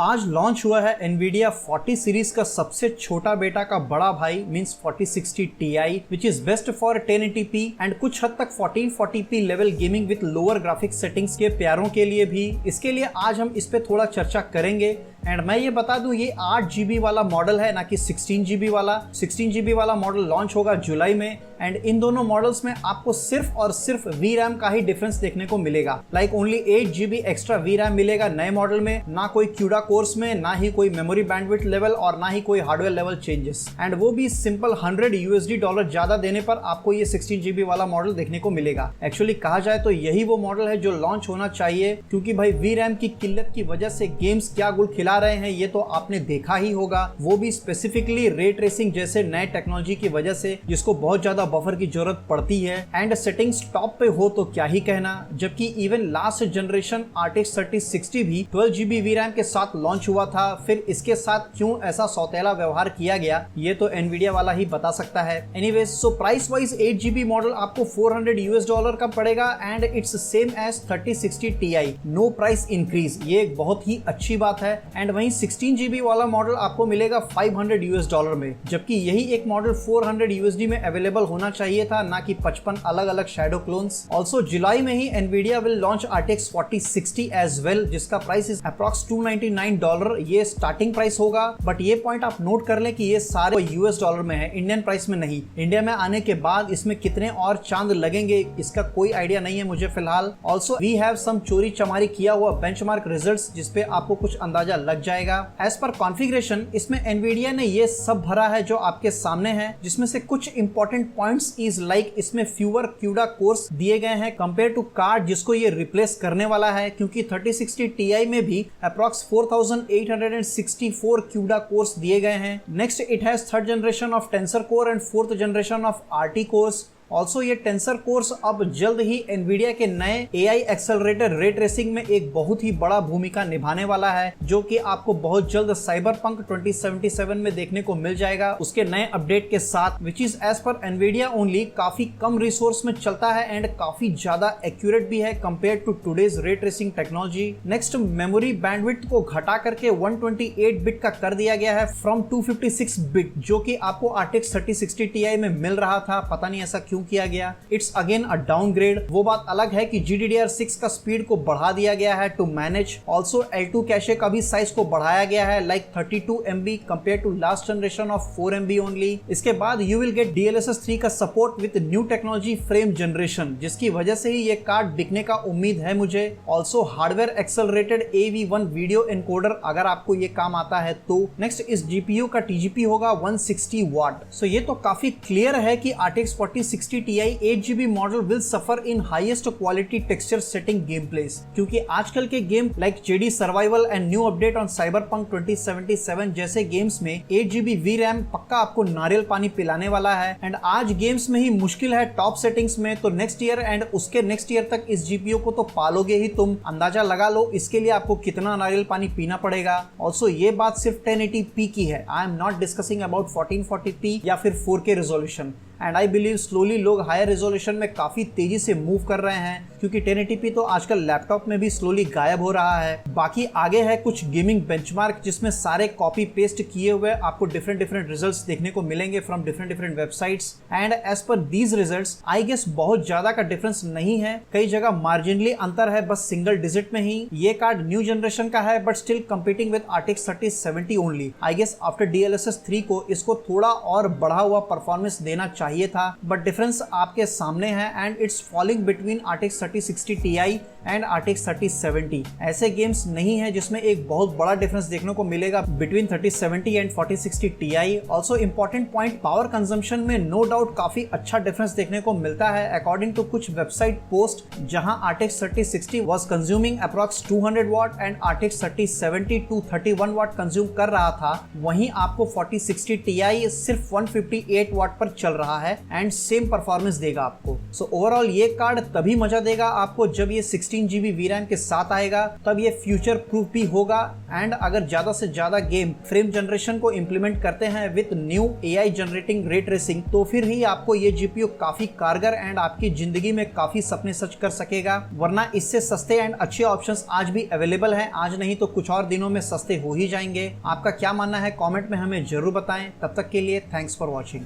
आज लॉन्च हुआ है NVIDIA 40 सीरीज का सबसे छोटा बेटा का बड़ा भाई means 4060 Ti which is best for 1080p and कुछ हद तक 1440p level gaming with lower graphics settings के प्यारों के लिए भी। इसके लिए आज हम इस पे थोड़ा चर्चा करेंगे एंड मैं ये बता दूं ये 8GB वाला मॉडल है ना कि 16GB वाला। 16GB वाला मॉडल लॉन्च होगा जुलाई में एंड इन दोनों मॉडल्स में आपको सिर्फ और सिर्फ VRAM का ही डिफरेंस देखने को मिलेगा। Like only 8GB extra VRAM मिलेगा नए मॉडल में, ना कोई CUDA कोर्स में, ना ही कोई मेमोरी बैंडविड्थ लेवल और ना ही कोई हार्डवेयर लेवल चेंजेस एंड वो भी सिंपल $100 ज्यादा देने पर आपको ये 16GB वाला मॉडल देखने को मिलेगा। एक्चुअली कहा जाए तो यही वो मॉडल है जो लॉन्च होना चाहिए, क्योंकि भाई VRAM की किल्लत की वजह से गेम्स क्या गुल खिला रहे हैं ये तो आपने देखा ही होगा, वो भी स्पेसिफिकली रे ट्रेसिंग जैसे नए टेक्नोलॉजी की वजह से जिसको बहुत ज्यादा बफर की जरूरत पड़ती है एंड सेटिंग्स टॉप पे हो तो क्या ही कहना। जबकि इवन लास्ट जनरेशन RTX 3060 भी 12GB VRAM के साथ लॉन्च हुआ था, फिर इसके साथ क्यों ऐसा सौतेला व्यवहार किया गया ये तो NVIDIA वाला ही बता सकता है। Anyways so price wise 8GB model आपको $400 का पड़ेगा and it's same as 3060 Ti, no price increase, ये एक बहुत ही अच्छी बात है। एंड वहीं 16GB वाला मॉडल आपको मिलेगा $500 में, जबकि यही एक मॉडल $400 में अवेलेबल होना चाहिए था, ना कि 55 अलग अलग शैडो क्लोन्स। ऑल्सो जुलाई में ही NVIDIA will launch RTX 4060 as well, जिसका प्राइस इज अप्रॉक्स $299, ये स्टार्टिंग प्राइस होगा। बट ये पॉइंट आप नोट कर लें कि ये सारे $US में है, इंडियन प्राइस में नहीं। इंडिया में आने के बाद इसमें कितने और चांद लगेंगे इसका कोई आइडिया नहीं है मुझे फिलहाल। ऑल्सो वी हैव सम चोरी चमारी किया हुआ बेंचमार्क रिजल्ट्स जिसपे आपको कुछ अंदाजा लग जाएगा। एज पर कॉन्फ़िगरेशन इसमें NVIDIA ने ये सब भरा है जो आपके सामने है, जिसमें से कुछ इंपॉर्टेंट पॉइंट्स इज लाइक इसमें फ्यूअर CUDA कोर्स दिए गए हैं कंपेयर टू कार्ड जिसको ये रिप्लेस करने वाला है, क्योंकि 3060 Ti में भी अप्रॉक्स 4864 CUDA कोर्स दिए गए हैं। Next it has third generation of tensor core and fourth generation of RT course. Also ये टेंसर कोर्स अब जल्द ही NVIDIA के नए AI एक्सेलरेटर रे ट्रेसिंग में एक बहुत ही बड़ा भूमिका निभाने वाला है, जो कि आपको बहुत जल्द साइबरपंक 2077 में देखने को मिल जाएगा उसके नए अपडेट के साथ, which is as per NVIDIA only काफी कम रिसोर्स में चलता है एंड काफी ज्यादा एक्यूरेट भी है compare to today's ray tracing technology. Next memory bandwidth को घटा करके 128 बिट का कर दिया गया है फ्रॉम 256 बिट, जो कि आपको RTX 3060 Ti में मिल रहा था, पता नहीं ऐसा क्यों किया गया। It's again a downgrade. वो बात अलग है कि GDDR6 का स्पीड को बढ़ा दिया गया है to manage. Also L2 cache का भी साइज को बढ़ाया गया है like 32 MB compare to last generation of 4 MB only. इसके बाद यू विल गेट DLSS 3 का support with new technology frame generation, जिसकी वजह से ही ये कार्ड बिकने का उम्मीद है मुझे। Also hardware accelerated AV1 video encoder अगर आपको ये काम आता है तो। नेक्स्ट इस GPU का TGP होगा 160 वाट। सो ये तो काफी क्लियर है कि RTX 4060 Ti 8GB model will suffer in highest quality texture setting game place, क्योंकि आजकल के game like JD survival and new update on cyberpunk 2077 जैसे गेम्स में 8GB VRAM पक्का आपको नारियल पानी पिलाने वाला है एंड आज गेम्स में ही मुश्किल है टॉप सेटिंग्स में, तो नेक्स्ट ईयर एंड उसके नेक्स्ट ईयर तक इस GPU को तो पालोगे ही तुम। अंदाजा लगा लो इसके लिए आपको कितना नारियल पानी पीना पड़ेगा। ऑल्सो ये बात सिर्फ 1080p की है, I am not discussing about 1440p या फिर 4K resolution and I believe slowly लोग हायर रेजोल्यूशन में काफी तेजी से मूव कर रहे हैं, क्योंकि 1080p तो आजकल लैपटॉप में भी स्लोली गायब हो रहा है। बाकी आगे है कुछ गेमिंग बेंचमार्क जिसमें सारे कॉपी पेस्ट किए हुए आपको डिफरेंट रिजल्ट्स देखने को मिलेंगे from different websites and as पर दीज रिजल्ट्स आई गेस बहुत ज्यादा का डिफरेंस नहीं है, कई जगह मार्जिनली अंतर है बस सिंगल डिजिट में ही। ये कार्ड न्यू जनरेशन का है but still competing with RTX 3070 only. I guess after DLSS 3 को इसको थोड़ा और बढ़ा हुआ परफॉर्मेंस देना चाहिए था, बट डिफरेंस आपके सामने है and it's falling between RTX 3060 Ti and RTX 3070। ऐसे गेम्स नहीं है जिसमें एक बहुत बड़ा डिफरेंस देखने को मिलेगा between 3070 and 4060 Ti। Also important point, power consumption में नो डाउट काफी अच्छा डिफरेंस देखने को मिलता है अकॉर्डिंग टू कुछ वेबसाइट पोस्ट, जहां RTX 3060 was consuming approx 200 watt and RTX 3070 231 watt consume कर रहा था, वहीं आपको 4060 Ti सिर्फ 158 वाट पर चल रहा है एंड सेम परफॉर्मेंस देगा आपको। सो ओवरऑल ये कार्ड तभी मजा देगा आपको जब ये 60 16 GB VRAM के साथ आएगा तब ये फ्यूचर प्रूफ भी होगा। एंड अगर ज्यादा से ज्यादा गेम फ्रेम जनरेशन को इंप्लीमेंट करते हैं with new AI generating ray tracing तो फिर ही आपको ये GPU काफी कारगर एंड आपकी जिंदगी में काफी सपने सच कर सकेगा। वरना इससे सस्ते एंड अच्छे ऑप्शंस आज भी अवेलेबल हैं, आज नहीं तो कुछ और दिनों में सस्ते हो ही जाएंगे। आपका क्या मानना है कमेंट में हमें जरूर बताएं। तब तक के लिए थैंक्स फॉर वॉचिंग।